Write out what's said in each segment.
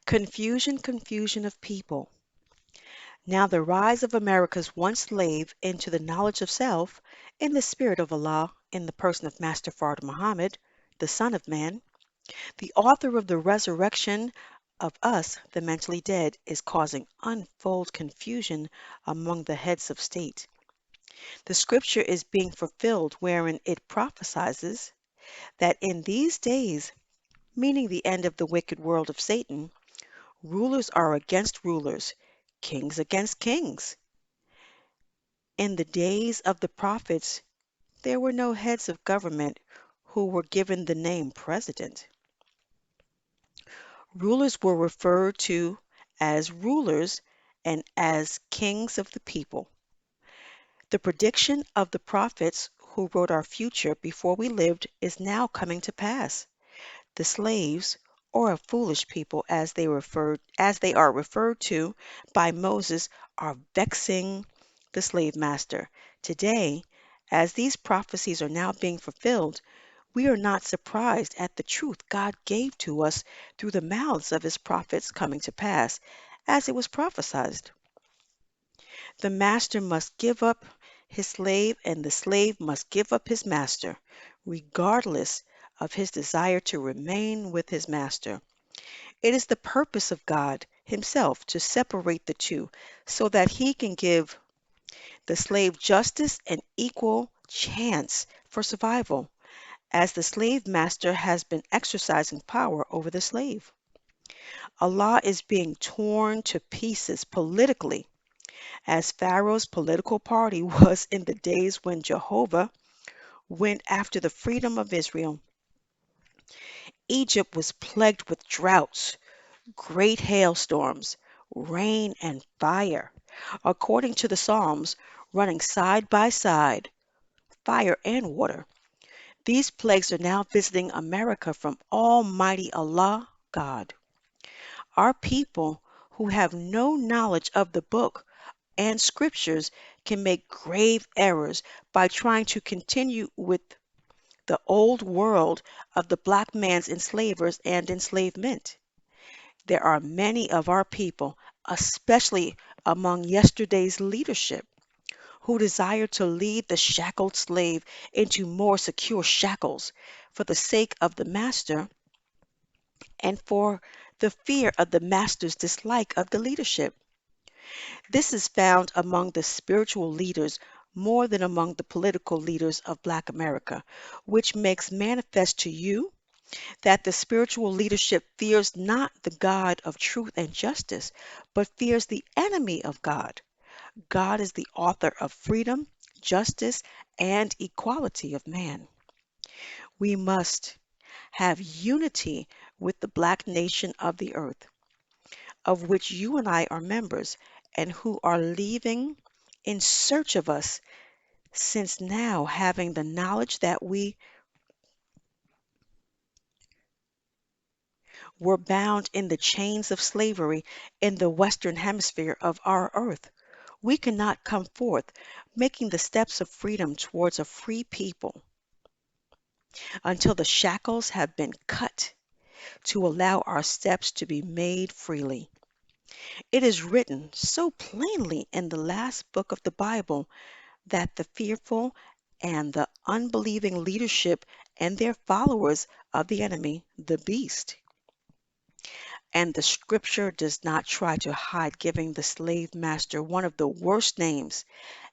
Confusion, confusion of people. Now the rise of America's one slave into the knowledge of self, in the spirit of Allah, in the person of Master Fard Muhammad, the Son of Man, the author of the resurrection of us, the mentally dead, is causing unfold confusion among the heads of state. The scripture is being fulfilled wherein it prophesies that in these days, meaning the end of the wicked world of Satan, rulers are against rulers, kings against kings. In the days of the prophets, there were no heads of government who were given the name president. Rulers were referred to as rulers and as kings of the people. The prediction of the prophets who wrote our future before we lived is now coming to pass. The slaves, or a foolish people as they are referred to by Moses, are vexing the slave master. Today, as these prophecies are now being fulfilled, we are not surprised at the truth God gave to us through the mouths of his prophets coming to pass, as it was prophesied. The master must give up his slave, and the slave must give up his master, regardless of his desire to remain with his master. It is the purpose of God Himself to separate the two so that He can give the slave justice and equal chance for survival, as the slave master has been exercising power over the slave. Allah is being torn to pieces politically, as Pharaoh's political party was in the days when Jehovah went after the freedom of Israel. Egypt was plagued with droughts, great hailstorms, rain, and fire, according to the Psalms, running side by side, fire and water. These plagues are now visiting America from Almighty Allah God. Our people who have no knowledge of the book and scriptures can make grave errors by trying to continue with the old world of the black man's enslavers and enslavement. There are many of our people, especially among yesterday's leadership, who desire to lead the shackled slave into more secure shackles for the sake of the master and for the fear of the master's dislike of the leadership. This is found among the spiritual leaders more than among the political leaders of Black America, which makes manifest to you that the spiritual leadership fears not the God of truth and justice, but fears the enemy of God. God is the author of freedom, justice, and equality of man. We must have unity with the black nation of the earth, of which you and I are members, and who are leaving in search of us, since now having the knowledge that we were bound in the chains of slavery in the western hemisphere of our earth. We cannot come forth, making the steps of freedom towards a free people, until the shackles have been cut to allow our steps to be made freely. It is written so plainly in the last book of the Bible that the fearful and the unbelieving leadership and their followers of the enemy, the beast, and the scripture does not try to hide giving the slave master one of the worst names,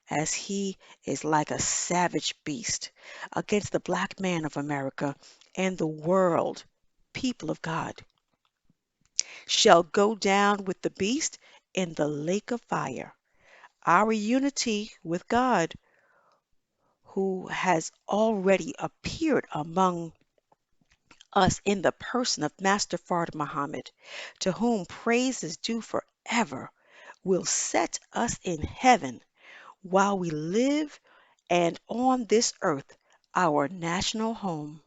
as he is like a savage beast against the black man of America and the world, people of God, shall go down with the beast in the lake of fire. Our unity with God, who has already appeared among us in the person of Master Fard Muhammad, to whom praise is due forever, will set us in heaven while we live and on this earth, our national home.